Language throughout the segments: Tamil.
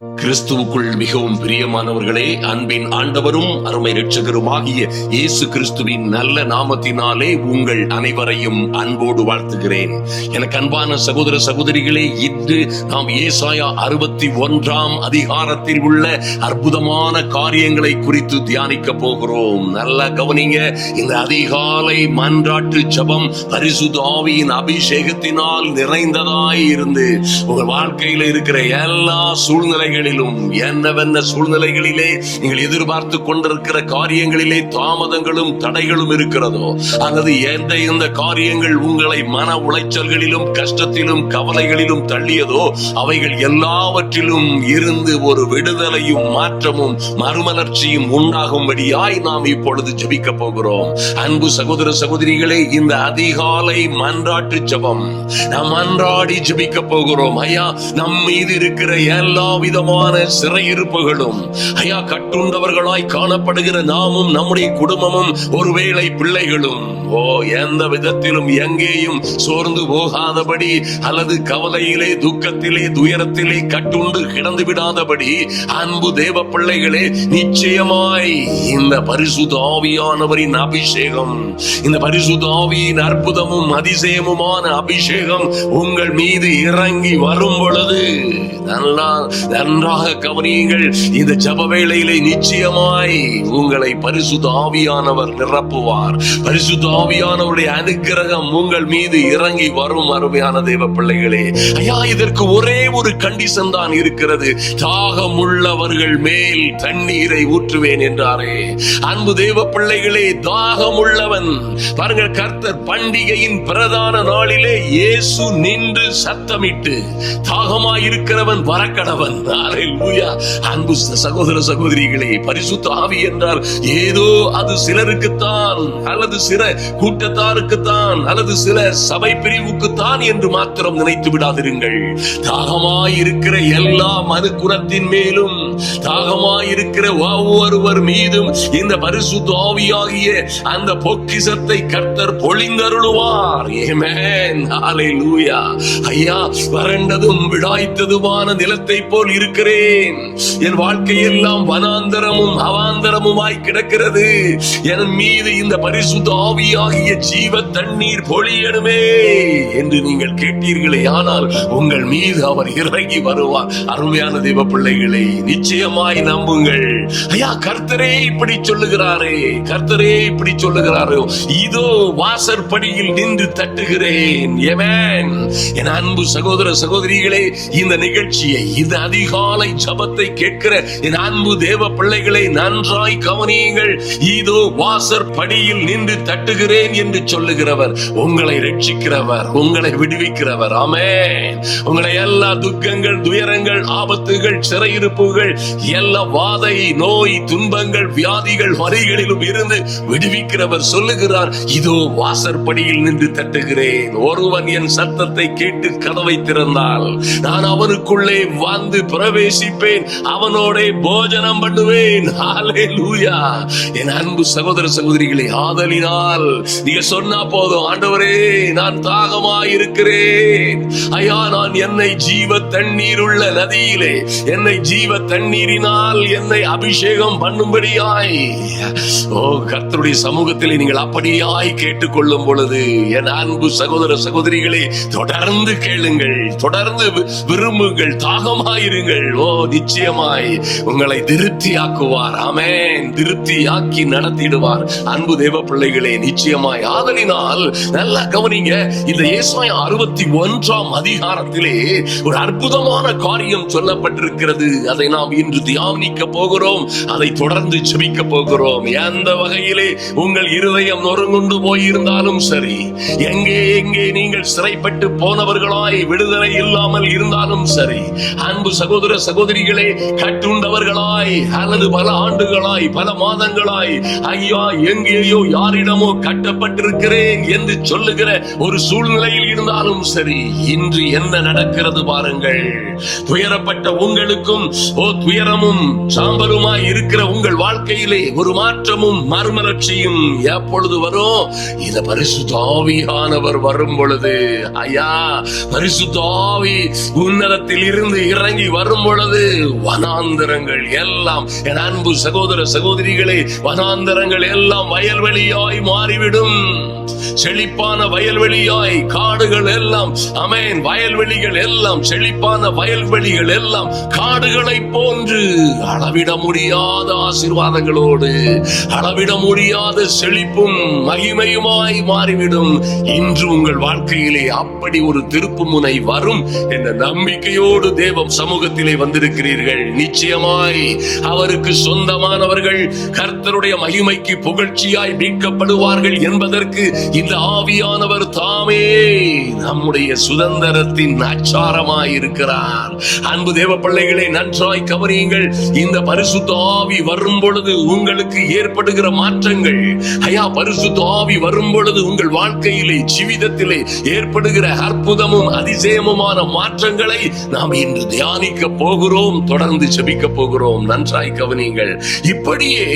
கிறிஸ்துவுக்குள் மிகவும் பிரியமானவர்களே, அன்பின் ஆண்டவரும் அருமை இரட்சகருமாகிய இயேசு கிறிஸ்துவின் நல்ல நாமத்தினாலே உங்கள் அனைவரையும் அன்போடு வாழ்த்துகிறேன். எனக்கு அன்பான சகோதர சகோதரிகளே, இன்று நாம் ஏசாயா 61 அதிகாரத்தில் உள்ள அற்புதமான காரியங்களை குறித்து தியானிக்க போகிறோம். நல்லா கவனிங்க. இந்த அதிகாலை மன்றாட்டு ஜெபம் பரிசுத்த ஆவியின் அபிஷேகத்தினால் நிறைந்ததாய் இருந்து உங்கள் வாழ்க்கையில் இருக்கிற எல்லா சூழ்நிலைகளிலும் என்னவென்ன சூழ்நிலைகளிலே நீங்கள் எதிர்பார்த்து கொண்டிருக்கிற காரியங்களிலே தாமதங்களும் தடைகளும் இருக்கிறதோ, அல்லது எந்த காரியங்கள் உங்களை மன உளைச்சல்களிலும் கஷ்டத்திலும் கவலைகளிலும் தள்ளியதோ, அவைகள் எல்லாவற்றிலும் இருந்து ஒரு விடுதலையும் மாற்றமும் மறுமலர்ச்சியும் உண்டாகும்படியாய் நாம் இப்பொழுது ஜெபிக்க போகிறோம். அன்பு சகோதர சகோதரிகளே, இந்த அதிகாலை மன்றாட்டு ஜெபம் நாம் மன்றாடி ஜெபிக்க போகிறோம். ஐயா, நம் மீது இருக்கிற எல்லா விதமான சிறையிருப்புகளும், ஐயா, கட்டுண்டவர்களாய் காணப்படுகிற நாமும் நம்முடைய குடும்பமும் ஒருவேளை பிள்ளைகளும் எந்த விதத்திலும் எங்கேயும் சோர்ந்து போகாதபடி, அல்லது கவலையிலே துக்கத்திலே துயரத்திலே கட்டுண்டு கிடந்து விடாதபடி, அன்பு தேவ பிள்ளைகளே, நிச்சயமாய் இந்த பரிசுத்த ஆவியானவரின் அபிஷேகம், இந்த பரிசுத்த ஆவியின் அற்புதமும் அதிசயமுமான அபிஷேகம் உங்கள் மீது இறங்கி வரும் பொழுது நன்றாக கவனியுங்கள். இந்த ஜெப வேளையிலே நிச்சயமாய் உங்களை பரிசுத்த ஆவியானவர் நிரப்புவார். பரிசுத்த ஆவியானவருடைய அனுக்கிரகம் உங்கள் மீது இறங்கி வரும். அருமையான தேவ பிள்ளைகளே, ஐயா, இதற்கு ஒரே ஒரு கண்டிஷன் தான் இருக்கிறது. தாகம் உள்ளவர்கள் மேல் தண்ணீரை ஊற்றுவேன் என்றாரே. அன்பு தேவ பிள்ளைகளே, தாகம் உள்ளவன் பாருங்கள், கர்த்தர் பண்டிகையின் பிரதான நாளிலே இயேசு நின்று சத்தமிட்டு தாகமாய் இருக்கிறவன் வரக்கடவன். அன்பு சகோதர சகோதரிகளே, பரிசுத்த ஆவி என்றால் ஏதோ அது சிலருக்குத்தான், அல்லது சில கூட்டத்தாருக்குத்தான், அல்லது சில சபை பிரிவுக்குத்தான் என்று மாத்திரம் நினைத்து விடாதிருங்கள். தாகமாய் இருக்கிற எல்லா மனுக்குலத்தின் மேலும், தாகமாய் இருக்கிற ஒவ்வொருவர் மீதும் இந்த பரிசுத்த ஆவியாகிய அந்த பொக்கிஷத்தை கர்த்தர் பொழிந்தருளுவார். ஆமென், ஹல்லேலூயா. ஐயா, வறண்டதும் விடாய்த்ததுமான நிலத்தை போல் இருக்கிறேன். என் வாழ்க்கையெல்லாம் வனாந்தரமும் அவாந்தரமுமாய் கிடக்கிறது. என் மீது இந்த பரிசுத்த ஆவியாகிய ஜீவ தண்ணீர் பொழியணுமே என்று நீங்கள் கேட்டீர்களே, ஆனால் உங்கள் மீது அவர் இறங்கி வருவார். அருமையான தேவ பிள்ளைகளை, நிச்சயமாய் நம்புங்கள். ஐயா, கர்த்தரே இப்படி சொல்லுகிறாரே, கர்த்தரே இப்படி சொல்லுகிறாரோ, இதோ வாசற்படியில் நின்று தட்டுகிறேன். ஆமென். என் அன்பு சகோதர சகோதரிகளே, இந்த நிகழ்ச்சியை, இந்த அதிகாலை ஜெபத்தை கேட்கிற என் அன்பு தேவ பிள்ளைகளை நன்றாய் கவனியுங்கள். இதோ வாசற்படியில் நின்று தட்டுகிறேன் என்று சொல்லுகிறவர் உங்களை ரட்சிக்கிறவர், உங்களை விடுவிக்கிறவர். ஆமென். உங்களை எல்லா துக்கங்கள், துயரங்கள், ஆபத்துகள், சிறையிருப்புகள், எல்லா வாதை, நோய், துன்பங்கள், வியாதிகள், வரிகளிலும் இருந்து விடுவிக்கிறவர் சொல்லுகிறார், இதோ வாசற்படியில் நின்று தட்டுகிறேன். ஒருவன் என் சத்தத்தை கேட்டு கதவை திறந்தால் நான் அவனுக்குள்ளே வந்து பிரவேசிப்பேன், அவனோட போஜனம் பண்ணுவேன். ஹல்லேலூயா. என் அன்பு சகோதர சகோதரிகளே, ஆதலினால் நீங்க சொன்னா போதும், ஆண்டவரே, நான் தாகமாய் இருக்கிறேன். ஐயா, நான் என்னை ஜீவ தண்ணீர் உள்ள நதியிலே, என்னை ஜீவ தண்ணீரினால் என்னை அபிஷேகம் பண்ணும்படியாய் கர்த்தருடைய சமூகத்திலே நீங்கள் அப்படியாய் கேட்டுக்கொள்ளும் பொழுது, என் அன்பு சகோதர சகோதரிகளே, தொடர்ந்து கேளுங்கள், தொடர்ந்து விரும்புங்கள், தாகமாயிருங்கள். நிச்சயமாய் உங்களை திருப்தியாக்குவார். ஆமென். திருப்தியாக்கி நடத்திடுவார். அன்பு தேவ பிள்ளைகளே, நிச்சயமாய். ஆதலினால் நல்லா கவனிங்க. இந்த ஏசாயா 61 அதிகாரத்திலே ஒரு அற்புதமான காரியம் சொல்லப்பட்டிருக்கிறது. அதை நாம் இன்று தியானிக்க போகிறோம். அதை தொடர்ந்து ஜெபிக்க போகிறோம். எந்த வகையிலே உங்கள் இருதயம் நொறுங்குண்டு போயிருந்தாலும் சரி, எங்கே நீங்கள் சிறைப்பட்டு போனவர்களாய் விடுதலை இல்லாமல் இருந்தாலும் சரி, அன்பு சகோதர சகோதரிகளே, கட்டுண்டவர்களாய் அல்லது பல ஆண்டுகளாய், பல மாதங்களாய், ஐயா, எங்கேயோ யாரிடமோ கட்டப்பட்டிருக்கிறேன் என்று சொல்லுகிற ஒரு சூழ்நிலையில் இருந்தாலும் சரி, இன்று என்ன நடக்கிறது பாருங்கள். கொள்ளுங்கள். துயரப்பட்ட உங்களுக்கும் துயரமும் சாம்பலுமாய் இருக்கிற உங்கள் வாழ்க்கையிலே ஒரு மாற்றமும் மறுமலர்ச்சியும் எப்பொழுது வரும்? இந்த பரிசுத்த ஆவியானவர் வரும் பொழுது. ஐயா, பரிசுத்த ஆவி உன்னதத்தில் இருந்து இறங்கி வரும் பொழுது வனாந்தரங்கள் எல்லாம், என் அன்பு சகோதர சகோதரிகளே, வனாந்தரங்கள் எல்லாம் வயல்வெளியாய் மாறிவிடும். செழிப்பான வயல்வெளியாய் காடுகள் எல்லாம், ஆமென், வயல்வெளிகள் எல்லாம், செழிப்பான வயல்வெளிகள் எல்லாம் காடுகளை போன்று அளவிட முடியாத ஆசீர்வாதங்களோடு, அளவிட முடியாத செழிப்பும் மகிமையுமாய் மாறிவிடும். இன்று உங்கள் வாழ்க்கையிலே அப்படி ஒரு திருப்பு முனை வரும் என்ற நம்பிக்கையோடு தேவ சமூகத்திலே வந்திருக்கிறீர்கள். நிச்சயமாய் அவருக்கு சொந்தமானவர்கள் கர்த்தருடைய மகிமைக்கு புகழ்ச்சியாய் மீட்கப்படுவார்கள் என்பதற்கு இந்த ஆவியானவர் தாமே நம்முடைய சுதந்திரத்தின் அச்சாரமாய் இருக்கிறார். அன்பு தேவ பிள்ளைகளை நன்றாய் கவனியுங்கள். இந்த பரிசுத்த ஆவி வரும் பொழுது உங்களுக்கு ஏற்படுகிற மாற்றங்கள், ஐயா, பரிசுத்த ஆவி வரும் பொழுது உங்கள் வாழ்க்கையிலே ஜீவிதத்திலே ஏற்படுகிற அற்புதமும் அதிசயமுமான மாற்றங்களை நாம் இன்று தியானிக்க போகிறோம். தொடர்ந்து ஜெபிக்க போகிறோம். நன்றாய் கவனியுங்கள். இப்படியே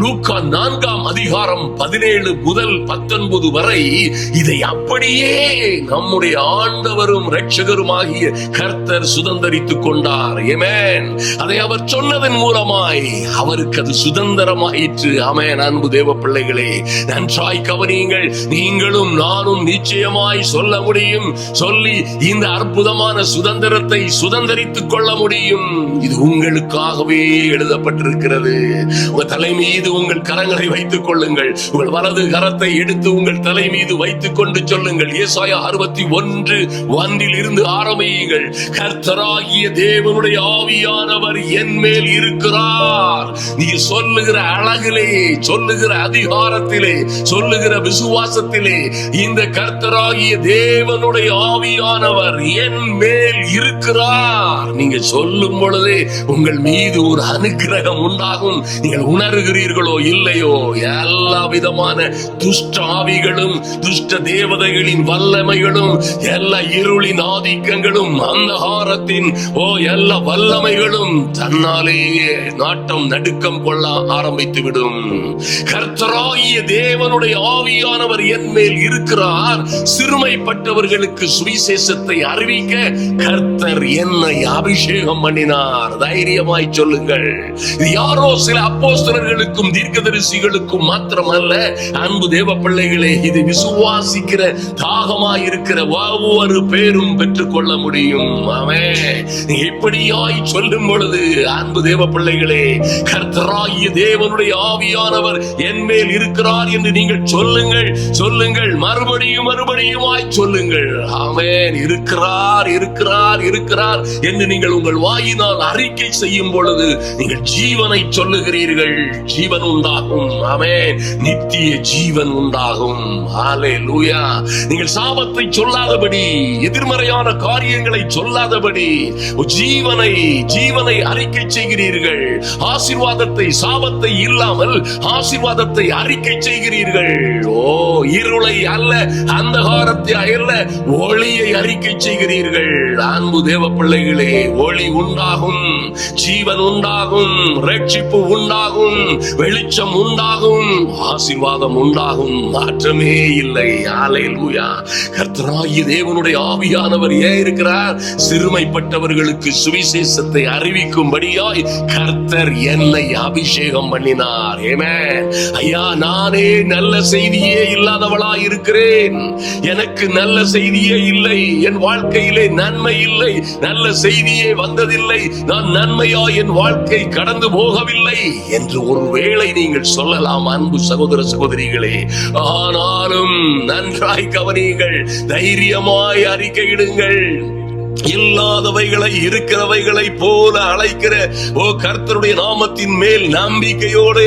லூக்கா 4ஆம் அதிகாரம் 17 முதல் 19 வரை இதை அப்படியே நம்முடைய ஆண்டவரும் இரட்சகருமாகிய கர்த்தர் சுதந்தரித்துக் கொண்டார். ஆமென். அதை அவர் சொன்னதன் மூலமாய் அவருக்கு அது சுதந்திரமாயிற்று. ஆமென். அன்பு தேவ பிள்ளைகளே, நன்றாய் கவனியுங்கள். நீங்களும் நானும் நிச்சயமாய் சொல்ல முடியும், சொல்லி இந்த அற்புதமான சுதந்திரத்தை சுதந்தரித்துக் கொள்ள முடியும். இது உங்களுக்காகவே எழுதப்பட்டிருக்கிறது. உங்கள் தலை மீது உங்கள் கரங்களை வைத்துக் கொள்ளுங்கள். உங்கள் வலது கரத்தை எடுத்து உங்கள் தலை மீது வைத்துக் கொண்டு சொல்லுங்கள். ஏசாயா 61:1 இருந்து ஆரம்பியுங்கள். கர்த்தராகிய தேவனுடைய ஆவியானவர் என் மேல் இருக்கிறார். நீ சொல்லுகிற அழகிலே, சொல்லுகிற அதிகாரத்திலே, சொல்லுகிற விசுவாசத்திலே இந்த கர்த்தராகிய தேவனுடைய ஆவியானவர் என் மேல் இருக்கிறார். நீங்க சொல்லும் பொழுதே உங்கள் மீது ஒரு அனுக்கிரகம் உண்டாகும். நீங்கள் உணர்கிறீர்களோ இல்லையோ, எல்லா விதமான துஷ்ட ஆவிகளும், துஷ்ட தேவதைகளின் வல்லமைகளும், எல்லா இருளின் ஆதிக்கங்களும், அந்தகாரத்தின் எல்லா வல்லமைகளும் தன்னாலேயே நாட்டம் நடுக்கம் கொள்ள ஆரம்பித்துவிடும். கர்த்தராகிய தேவனுடைய ஆவியானவர் என் மேல் இருக்கிறார். சிறுமைப்பட்டவர்களுக்கு சுவிசேஷத்தை அறிவிக்க கர்த்தர் என்னை அபிஷேகம் பண்ணினார். தைரியமாய் சொல்லுங்கள். இது யாரோ சில அப்போஸ்தலர்களுக்கும் தீர்க்கதரிசிகளுக்கும் மாத்திரமல்ல. அன்பு தேவ பிள்ளைகளே, இது விசுவாசிக்கிற தாகமாய் இருக்கிற ஒவ்வொரு பேரும் பெற்றுக் கொள்ள முடியும். ஆமென். இப்படியாய் சொல்லும் பொழுது அன்பு தேவ பிள்ளைகளே, கர்த்தராகிய தேவனுடைய ஆவியானவர் என் மேல் இருக்கிறார் என்று நீங்கள் சொல்லுங்கள், சொல்லுங்கள், மறுபடியும் மறுபடியுமாய் சொல்லுங்கள். ஆமென். இருக்கிறார், இருக்கிறார், இருக்கிறார் என்று நீங்கள் உங்கள் வாயினால் அறிக்கை செய்யும் பொழுது நீங்கள் ஜீவனை சொல்லுகிறீர்கள். ஜீவன் உண்டாகும். ஆமென். நித்திய ஜீவன் உண்டாகும். ஹல்லேலூயா. நீங்கள் சாபத்தை சொல்லாதபடி, எதிர்மறையான காரியங்களை சொல்லாதபடி ஜீவனை அறிக்கை செய்கிறீர்கள். ஆசீர்வாதத்தை, சாபத்தை இல்லாமல் ஆசீர்வாதத்தை அறிக்கை செய்கிறீர்கள். இருளை அல்ல, அந்தகாரத்தை அல்ல, ஒளியை அறிக்கை செய்கிறீர்கள். அன்பு தேவ பிள்ளைகளே, ஒளி உண்டாகும், ஜீவன் உண்டாகும், ரட்சிப்பு உண்டாகும், வெளிச்சம் உண்டாகும், ஆசீர்வாதம் உண்டாகும். மாற்றமே இல்லை. ஹல்லேலூயா. கர்த்தராகிய தேவனுடைய ஆவியானவர் ஏன் இருக்கிறார்? சிறுமைப்பட்டவர்களுக்கு சுவிசேஷத்தை அறிவிக்கும்படியாய் கர்த்தர் என்னை அபிஷேகம் பண்ணினார். ஆமென். ஐயா, நானே நல்ல செய்தியே இல்லாதவளாய் இருக்கிறேன். எனக்கு நல்ல செய்தியே இல்லை. என் வாழ்க்கையிலே நன்மை இல்லை. நல்ல செய்தியே வந்ததில்லை. நான் நன்மையா என் வாழ்க்கை கடந்து போகவில்லை என்று ஒருவேளை நீங்கள் சொல்லலாம். அன்பு சகோதர சகோதரிகளே, ஆனாலும் நன்றாய் கவனியுங்கள். தைரியமாய் அறிக்கையிடுங்கள். இல்லாதவைகளை இருக்கிறவைகளை போல அழைக்கிற கர்த்தருடைய நாமத்தின் மேல் நம்பிக்கையோடு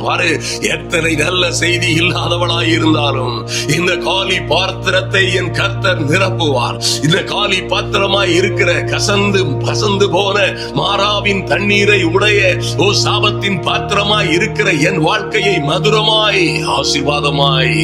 பாரு. எத்தனை நல்ல செய்தி இல்லாதவளாய் இருந்தாலும் இந்த காலி பாத்திரத்தை என் கர்த்தர் நிரப்புவார். இந்த காலி பாத்திரமாய் இருக்கிற கசந்து போன மாறாவின் தண்ணீரை உடைய சாபத்தின் பாத்திரமாய் இருக்கிற என் வாழ்க்கையை மதுரமாய், ஆசீர்வாதமாய்,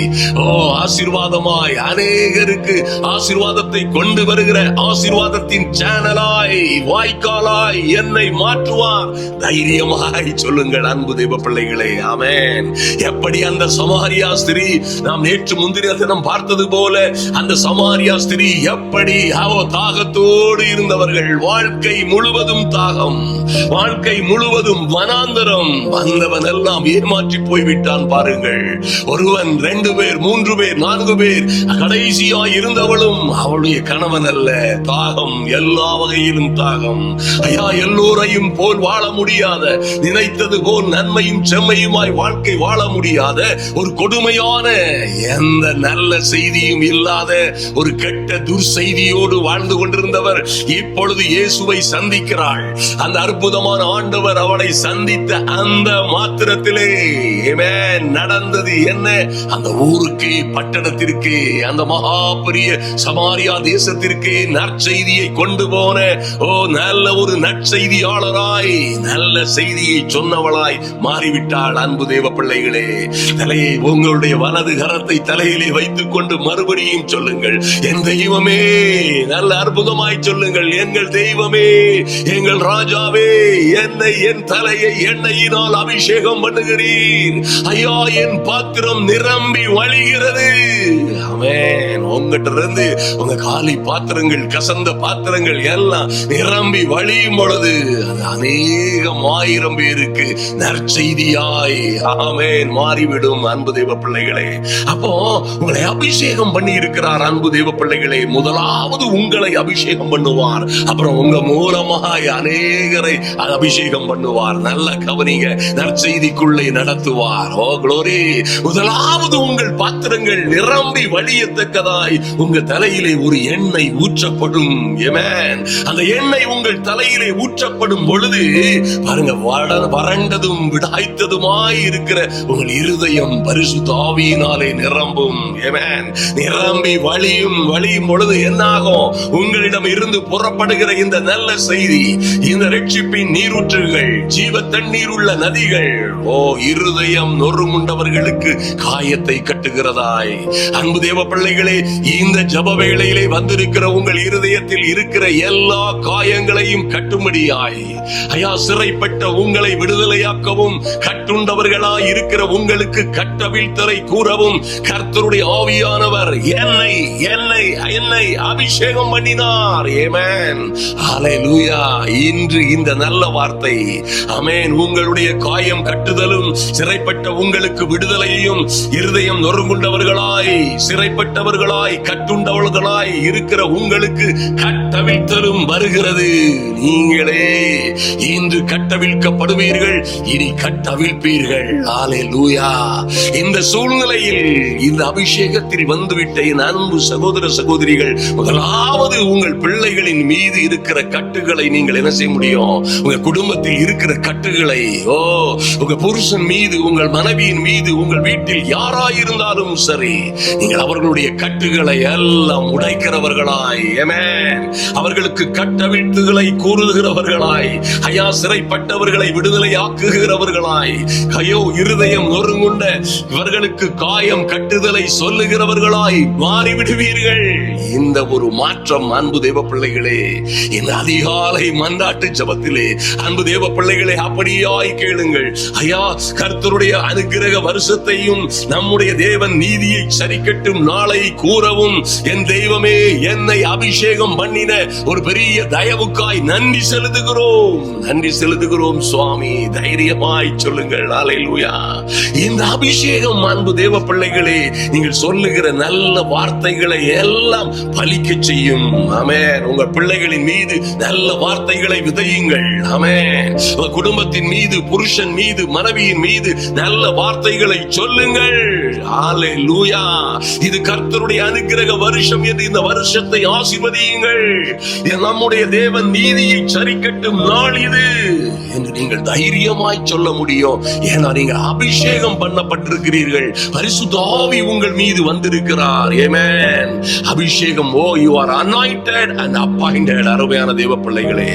ஆசீர்வாதமாய் அநேகருக்கு ஆசீர்வாதத்தை கொண்டு வருகிற ஆசீர்வாதத்தின் சேனலாய், வாய்க்காலாய் என்னை மாற்றுவார். தைரியமாய் சொல்லுங்கள் அன்பு தெய்வ பிள்ளைகளே. ஆமென். எப்படி அந்த சமாரியா ஸ்திரீ, நாம் நேற்று முந்தின தினம் பார்த்தது போல, அந்த சமாரியா ஸ்திரீ எப்படி தாகத்தோடு இருந்தவர்கள், வாழ்க்கை முழுவதும் தாகம், வாழ்க்கை முழுவதும் வனாந்தரம், வந்தவன் எல்லாம் ஏமாற்றி போய்விட்டான் பாருங்கள். ஒருவன், 2 பேர், 3 பேர், 4 பேர், கடைசியாய் இருந்தவளும் அவளுடைய கணவன் அல்ல. தாகம், எல்லா வகையிலும் தாகம். ஐயா, எல்லோரையும் போல் வாழ முடியாத, நினைத்தது போல் நன்மையும் செம்மையுமாய் வாழ்க்கை வாழ முடியாத, ஒரு கொடுமையான, எந்த நல்ல செய்தியும் இல்லாத ஒரு கெட்ட துர்செய்தியோடு வாழ்ந்து கொண்டிருந்தவர் இப்பொழுது இயேசுவை சந்திக்கிறாள். அந்த அற்புதமான ஆண்டவர் அவளை சந்தித்த அந்த மாத்திரத்திலே நடந்தது என்ன? அந்த ஊருக்கு, பட்டணத்திற்கு, அந்த மகா பெரிய சமாரியா தேசத்திற்கு நற்செய்தியை கொண்டு போன நல்ல ஒரு நற்செய்தியாளராய், நல்ல செய்தியை சொன்னவளாய் மாறிவிட்டாள். அன்பு தேவ பிள்ளைகளே, தலையை, உங்களுடைய வலது கரத்தை தலையிலே வைத்துக் கொண்டு மறுபடியும் சொல்லுங்கள், என் தெய்வமே, நல்ல அற்புதமாய் சொல்லுங்கள், எங்கள் தெய்வமே, எங்கள் ராஜாவே, என்னை, என் தலையை எண்ணெயினால் அபிஷேகம் பண்ணுகிறீர். ஐயா, என் பாத்திரம் நிரம்பி வழிகிறது. ஆமென். உங்ககிட்ட இருந்து உங்க காலி பாத்திரங்கள், கசந்த பாத்திரங்கள் எல்லாம் நிரம்பி வழியும் பொழுது அது அநேகம் 1000 பேருக்கு நற்செய்தியாய், ஆமென், மாறிவிடும். அன்பு தெய்வ பிள்ளைகளே, அப்போ உங்களை அபிஷேகம் பண்ணி இருக்கிறார். அன்பு தெய்வ பிள்ளைகளே, முதலாவது உங்களை அபிஷேகம் பண்ணுவார், அப்புறம் உங்க மூலமாய் அநேகரை அபிஷேகம் பண்ணுவார். நல்ல கவனிங்க, நற்செய்திக்குள்ளே நடத்துவார். ஓ க்ளோரி. முதலாவது உங்கள் பாத்திரங்கள் நிரம்பி வழியத்தக்கதாய் உங்க தலையிலே ஒரு எண்ணெய் ஊற்றப்படும். ஆமென். அந்த எண்ணெய் உங்கள் தலையிலே ஊற்றப்படும் பொழுது பாருங்க, வறண்டதும் விடாய்த்ததுமாய் இருக்கிற உங்கள் இருதயம் பரிசுத்த ஆவியினாலே நிரம்பும். ஆமென். நிரம்பி வழியும் பொழுது என்னாகும்? உங்களிடம் இருந்து புறப்படுகிற இந்த நல்ல செய்தி, இந்த ரட்சிப்பின் நீரூற்றுகள், ஜீவ தண்ணீர் உள்ள நதிகள், இருதயம் நொறுமுண்டவர்களுக்கு காயத்தை கட்டுகிறதாய். அன்பு தேவ பிள்ளைகளே, இந்த ஜப வேளையிலே வந்திருக்கிற உங்கள் இருதயத்தில் இருக்கிற எல்லா காயங்களையும் கட்டும்படியாய், ஐயா, சிறைப்பட்ட உங்களை விடுதலையாக்கவும், கட்டுண்டவர்களாய் இருக்கிற உங்களுக்கு கட்டவிழ்த்தலை கூறவும் கர்த்தருடைய ஆவியானவர் என்னை அபிஷேகம் பண்ணினார். ஆமென். ஹல்லேலூயா. இன்று இந்த நல்ல வார்த்தை, ஆமென், உங்களுடைய காயம் கட்டுதலும், சிறைப்பட்ட உங்களுக்கு விடுதலையும், இருதயம் நொறுங்குண்டவர்களாய், சிறைப்பட்டவர்களாய், கட்டுண்டவர்களாய் இருக்கிற உங்களுக்கு கட்டவிழ்த்தலும் வருகிறது. நீங்களே இன்று கட்டவிழ்க்கப்படுவீர்கள், இனி கட்டவிழ்ப்பீர்கள். ஹல்லேலூயா. இந்த சூழ்நிலையில், இந்த அபிஷேகத்தில் வந்துவிட்ட என் அன்பு சகோதர சகோதரிகள், முதலாவது உங்கள் பிள்ளைகளின் மீது இருக்கிற கட்டுகளை நீங்கள் என்ன செய்ய முடியும்? உங்க குடும்பத்தில் இருக்கிற கட்டுகளை, உங்க புருஷன் மீது, உங்கள் மனைவியின் மீது, உங்கள் வீட்டில் யாராயிருந்தாலும் சரி, நீங்கள் அவர்களுடைய கட்டுகளை எல்லாம் உடைக்கிறவர்களாய், ஆமென், அவர்களுக்கு கட்டவிழ்த்துகளை கூறுகிறவர்களாய், ஐயா, சிறைப்பட்டவர்களை விடுதலை ஆக்குகிறவர்களாய், ஐயோ, இருதயம் நொறுங்குண்ட இவர்களுக்கு காயம் கட்டுதலை சொல்லுகிறவர்களாய் மாறிவிடுவீர்கள். இந்த ஒரு மாற்றம், அன்பு தேவ பிள்ளைகளே, இந்த அதிகாலை மன்றாட்டு ஜபத்திலே, அன்பு தேவ பிள்ளைகளே, அப்படியாய் கேளுங்கள். ஐயா, கர்த்தருடைய அனுக்கிரக வருஷத்தையும், நம்முடைய தேவன் நீதியை சரிக்கட்டும் நாளை கூறவும், என் தெய்வமே, என்னை அபிஷேகம் பண்ணின ஒரு பெரிய தயவுக்காய் நன்றி செலுத்துகிறோம் சுவாமி. தைரியமாய் சொல்லுங்கள். ஹல்லேலூயா. இந்த அபிஷேகம், அன்பு தேவ பிள்ளைகளே, நீங்கள் சொல்லுகிற நல்ல வார்த்தைகளை எல்லாம் பலிக்க செய்யும். ஆமென். உங்கள் பிள்ளைகளின் மீது நல்ல வார்த்தைகளை விதையுங்கள். ஆமென். உங்கள் குடும்பத்தின் மீது, புருஷன் மீது, மனைவியின் மீது நல்ல வார்த்தைகளை சொல்லுங்கள். ஹல்லேலூயா. இது கர்த்தருடைய அனுக்கிரக வருஷம் என்று இந்த வருஷத்தை ஆசீர்வதியுங்கள். நம்முடைய தேவன் நீதியை சரிக்கட்டும் நாள் இது என்று நீங்கள் தைரியமாய் சொல்ல முடியும். ஏன்னா நீங்க அபிஷேகம் பண்ணப்பட்டிருக்கிறீர்கள். பரிசுத்த ஆவி உங்கள் மீது வந்திருக்கிறார். ஆமென். அபிஷேகம். you are anointed and appointed. அருமையான தேவ பிள்ளைகளே,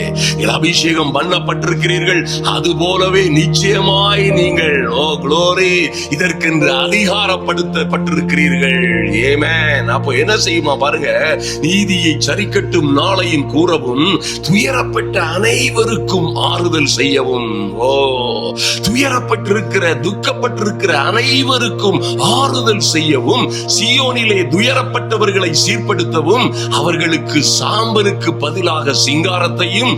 அபிஷேகம் பண்ணப்பட்டிருக்கிறீர்கள். அது போலவே நிச்சயமாய் நீங்கள் glory, இதற்கென்று அதிகாரப்படுத்தப்பட்டிருக்கிறீர்கள். ஆமென். அப்போ என்ன செய்யுமா பாருங்க, நீதியை நீதியை சரிக்கட்டும் நாளையும் கூறவும், துயரப்பட்ட அனைவருக்கும் ஆறுதல் செய்யவும். ஓ, துயரப்பட்டிருக்கிற துக்கப்பட்டிருக்கிற அனைவருக்கும் ஆறுதல் செய்யவும், சீயோனிலே துயரப்பட்டவர்களை சீர்படுத்தவும், அவர்களுக்கு சாம்பலுக்கு பதிலாக சிங்காரத்தையும்,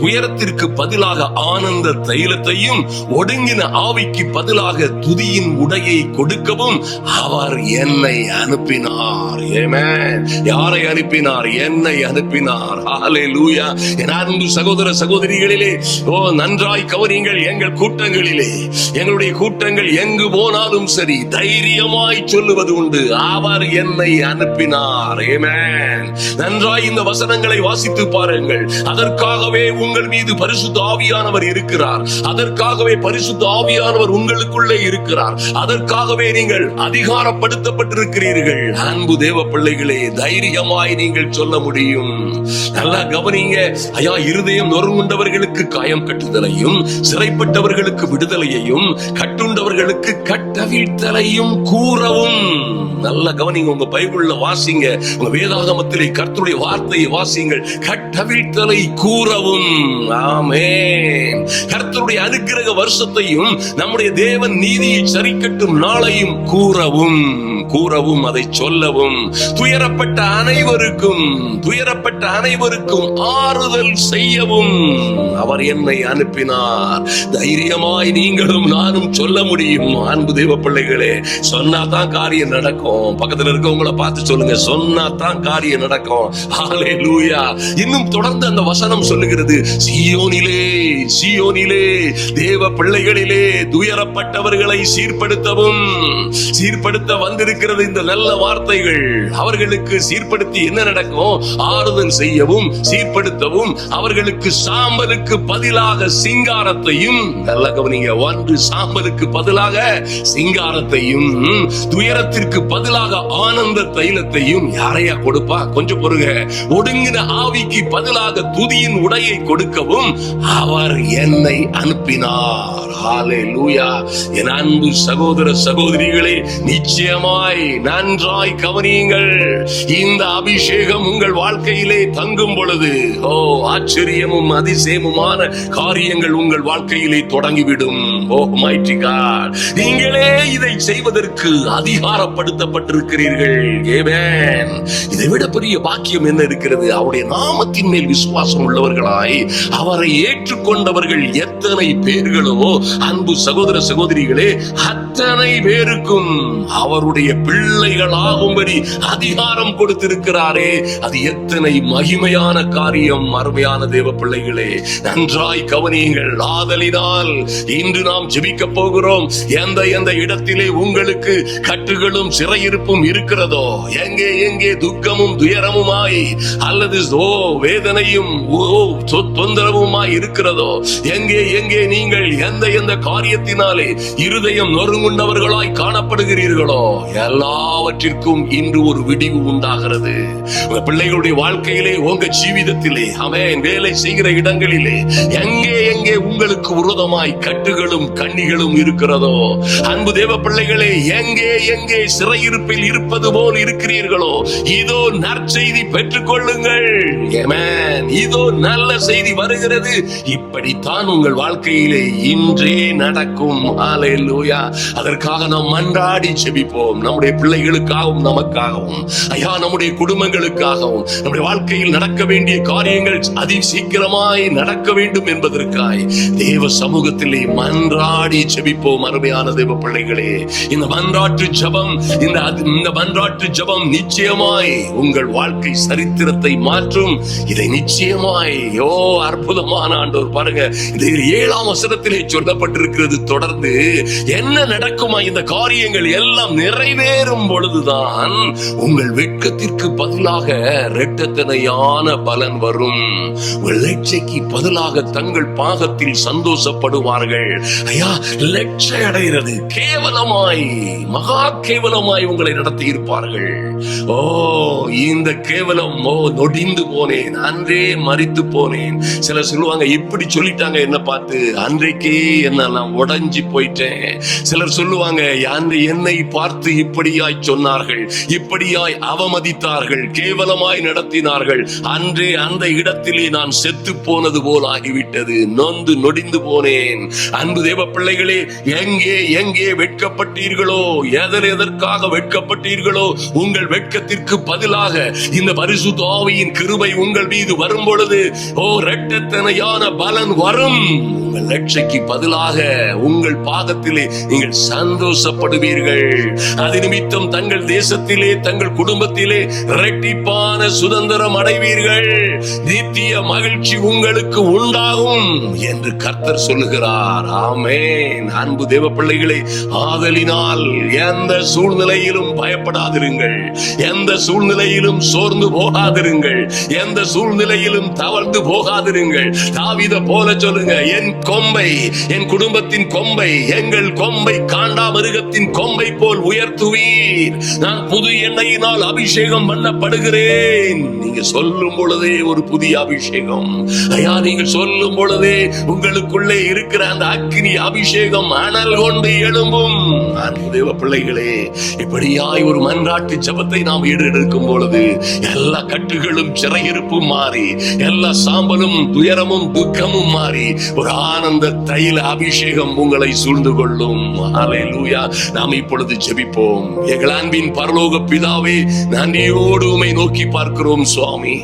துயரத்திற்கு பதிலாக ஆனந்த தைலத்தையும், ஒடுங்கின ஆவிக்கு பதிலாக துதியின் உடையை கொடுக்கவும் அவர் என்னை அனுப்பினார். ஆமென். யாரை அனுப்பினார்? என்னை அனுப்பினார். ஹல்லேலூயா. என் அன்பு சகோதர சகோதரிகளிலே, ஓ நன்றாய் கவனிங்கள். எங்கள் கூட்டங்களிலே, எங்களுடைய கூட்டங்கள் எங்கு போனாலும் சரி, தைரியமாய் சொல்லுவது உண்டு, அவர் என்னை அனுப்பினார். ஆமென். நன்றாய் இந்த வசனங்களை வாசித்து பாருங்கள். அதற்காகவே உங்கள் மீது பரிசுத்த ஆவியானவர் இருக்கிறார். அதற்காகவே பரிசுத்த ஆவியானவர் உங்களுக்குள்ளே இருக்கிறார். அதற்காகவே நீங்கள் அதிகாரப்படுத்தப்பட்டிருக்கிறீர்கள். அன்பு தேவ பிள்ளைகளே, தைரியமாய் நீங்கள் சொல்ல முடியும். நல்லா கவனிங்க. ஐயா, இருதயம் நொறுங்குண்டவர்களுக்கு காயம் கட்டுதலையும், சிறைப்பட்டவர்களுக்கு விடுதலையையும், கட்டுண்டவர்களுக்கு கட்டவிழ்த்தலையும் கூறவும். நல்ல கவனிங்க. உங்க பைபிள்ல வாசிங்க, உங்க வேதாகமத்திலே கர்த்தருடைய வார்த்தையை வாசிங்கள். கட்டவிழ்த்தலை கூறவும். ஆமென். கர்த்தருடைய அனுக்கிரக வருஷத்தையும், நம்முடைய தேவன் நீதியை சரிக்கட்டும் நாளையும் கூறவும். அதை சொல்லவும், துயரப்பட்ட அனைவருக்கும் ஆறுதல் செய்யவும் அவர் என்னை அனுப்பினார். தைரியமாய் நீங்களும் நானும் சொல்ல முடியும். அன்பு தேவ பிள்ளைகளே, சொன்னாதான் காரியம் நடக்கும். பக்கத்துல இருக்கவங்களை பார்த்து சொல்லுங்க, சொன்னாதான் காரியம் நடக்கும். ஹல்லேலூயா. இன்னும் தொடர்ந்து அந்த வசனம் சொல்லுகிறது, சீயோனிலே தேவ பிள்ளைகளிலே துயரப்பட்டவர்களை சீர்படுத்த வந்திருக்கிறது இந்த நல்ல வார்த்தைகள். அவர்களுக்கு சீர்படுத்தி என்ன நடக்கும்? ஆறுதல் செய்யவும், சீர்படுத்தவும், அவர்களுக்கு சாம்பலுக்கு பதிலாக சிங்காரத்தையும், நல்ல கவனிங்க, ஒன்று சாம்பலுக்கு பதிலாக சிங்காரத்தையும், துயரத்திற்கு பதிலாக ஆனந்த தைலத்தையும். யாரையா கொடுப்பா? கொஞ்சம் பொறுங்க. ஒடுங்கின ஆவிக்கு பதிலாக துதியின் உடையை கொடுக்கவும் அவர் என்னை அனுப்பினார். ஹல்லேலூயா. என் அன்பு சகோதர சகோதரிகளே, நிச்சயமாய் நன்றாய் கவனியுங்கள். இந்த அபிஷேகம் உங்கள் வாழ்க்கையிலே தங்கும் பொழுது, ஓ, ஆச்சரியமும் அதிசயமுமான காரியங்கள் உங்கள் வாழ்க்கையிலே தொடங்கிவிடும். ஓ மைட்டி காட், நீங்களே இதை செய்வதற்கு அதிகாரப்படுத்தப்பட்டிருக்கிறீர்கள். ஆமென். இதை விட பெரிய பாக்கியம் என்ன இருக்கிறது? அவருடைய நாமத்தின் மேல் விசுவாசம் உள்ளவர்களாய் அவரை ஏற்றுக்கொண்டவர்கள் எத்தனை பேர்களோ, அன்பு சகோதர சகோதரிகளே, அத்தனை பேருக்கும் அவருடைய பிள்ளைகள் ஆகும்படி அதிகாரம் கொடுத்திருக்கிறாரே, அது எத்தனை மகிமையான காரியம். அருமையான தேவ பிள்ளைகளே, நன்றாய் கவனியுங்கள். ஆதலினால் இன்று நாம் ஜெபிக்க போகிறோம். எந்த இடத்திலே உங்களுக்கு கட்டுகளும் சிறையிருப்பும் இருக்கிறதோ, எங்கே துக்கமும் துயரமுமாய், அல்லது வேதனையும் தொந்தரவுமாய் இருக்கிறதோ, எங்கே நீங்கள் எந்த காரியத்தினாலே இருதயம் நொறுங்குண்டவர்களாய் காணப்படுகிறீர்களோ, எல்லாவற்றிற்கும் இன்று ஒரு விடிவு உண்டாகிறது. உங்க பிள்ளைகளுடைய வாழ்க்கையிலே, உங்க ஜீவிதத்திலே, அவன் வேலை செய்கிற இடங்களிலே, எங்கே உங்களுக்கு விரோதமாய் கட்டுகளும் கண்ணிகளும் இருக்கிறதோ, அன்பு தேவ பிள்ளைகளே, எங்கே சிறையிருப்பில் இருப்பது போல் இருக்கிறீர்களோ, இதோ நற்செய்தி பெற்றுக் கொள்ளுங்கள். ஆமென். இதோ நல்ல செய்தி வருகிறது. இப்படித்தான் உங்கள் வாழ்க்கையிலே இன்றே நடக்கும். ஹல்லேலூயா. அதற்காக நாம் மன்றாடி ஜெபிப்போம். நம்முடைய பிள்ளைகளுக்காகவும், நமக்காகவும், ஐயா, நம்முடைய குடும்பங்களுக்காகவும், நம்முடைய வாழ்க்கையில் நடக்க வேண்டிய காரியங்கள் அதி சீக்கிரமாய் நடக்க வேண்டும் என்பதற்காய் தேவ சமூகத்திலே மன்றாடி ஜெபிப்போம். அருமையான தேவ பிள்ளைகளே, இந்த மன்றாட்டு ஜெபம் நிச்சயமாய் உங்கள் வாழ்க்கை சரித்திரத்தை மாற்றும். இதை நிச்சயமாய், அற்புதமான ஆண்டவர் பாருங்க, இந்த 7ஆம் வசனத்திலே சொல்லப்பட்டிருக்கிறது. தொடர்ந்து என்ன நடக்குமா? இந்த காரியங்கள் எல்லாம் நிறைவேறும் பொழுதுதான் உங்கள் வெட்கத்திற்கு பதிலாக இரட்டத்தனையான பலன் வரும். லட்சைக்கு பதிலாக தங்கள் பாகத்தில் சந்தோஷப்படுவார்கள். ஐயா, லட்சை அடைகிறது கேவலமாய், மகா கேவலமாய் உங்களை நடத்தி இருப்பார்கள். இந்த கேவலம், நொடிந்து போனேன், அன்றே மரித்து போனேன். சிலர் சொல்லுவாங்க, இப்படி சொல்லிட்டாங்க என்ன பார்த்து, அன்றைக்கே என்ன நான் உடைஞ்சு போயிட்டேன். சிலர் சொல்லுவாங்க, என்னை பார்த்து இப்படியாய் சொன்னார்கள், இப்படியாய் அவமதித்தார்கள், கேவலமாய் நடத்தினார்கள். அன்றே அந்த இடத்திலே நான் செத்து போனது போல் ஆகிவிட்டது, நொந்து நொடிந்து போனேன். அன்பு தேவ பிள்ளைகளே, எங்கே எங்கே வெட்கப்பட்டீர்களோ, எதற்காக வெட்கப்பட்டீர்களோ, உங்கள் வெட்கத்திற்கு பதிலாக இந்த பரிசுத்த ஆவியின் கிருபை உங்கள் மீது வரும் பொழுது இரட்டத்தனையான பலன் வரும். உங்கள் ரட்சைக்கு பதிலாக உங்கள் பாதத்திலே நீங்கள் சந்தோஷப்படுவீர்கள். அது நிமித்தம் தங்கள் தேசத்திலே, தங்கள் குடும்பத்திலே இரட்டிப்பான சுதந்திரம் அடைவீர்கள். நித்திய மகிழ்ச்சி உங்களுக்கு உண்டாகும் என்று கர்த்தர் சொல்லுகிறார். ஆமென். அன்பு தேவ பிள்ளைகளே, ஆதலினால் எந்த சூழ்நிலையிலும் பயப்படாதிருங்கள், எந்த சூழ்நிலையிலும் சோர்ந்து போகாதிருங்கள், எந்த சூழ்நிலையிலும் தவழ்ந்து போகாதிருங்கள். தாவீதை போல சொல்லுங்க, என் கொம்பை, என் குடும்பத்தின் கொம்பை, எங்கள் கொம்பை காண்டாமிருகத்தின் கொம்பை போல் உயர்த்துவீர். நான் புது எண்ணெயினால் அபிஷேகம் பண்ணப்படுகிறேன். நீங்க சொல்லும் பொழுதே ஒரு புதிய அபிஷேகம். ஐயா, நீங்க சொல்லும் பொழுதே உங்களுக்குள்ளே இருக்கிற அந்த அக்கினி அபிஷேகம் அனல் கொண்டு எழும்பும். அன்பு தேவ பிள்ளைகளே, இப்படியாய் ஒரு மன்றாட்டு ஜெபத்தை நாம் எடுக்கும் பொழுது எல்லா கட்டுகளும் சிறையிருப்பும் மாறி, எல்லா சாம்பலும் துயரமும் துக்கமும் மாறி ஒரு ஆனந்த தைல அபிஷேகம் உங்களை சூழ்ந்து கொள்ளும். ஹல்லேலூயா. நாம் இப்பொழுது ஜெபிப்போம். எங்கள் அன்பின் பரலோக பிதாவே, நன்றியோடு உம்மை நோக்கி பார்க்கிறோம் சுவாமி.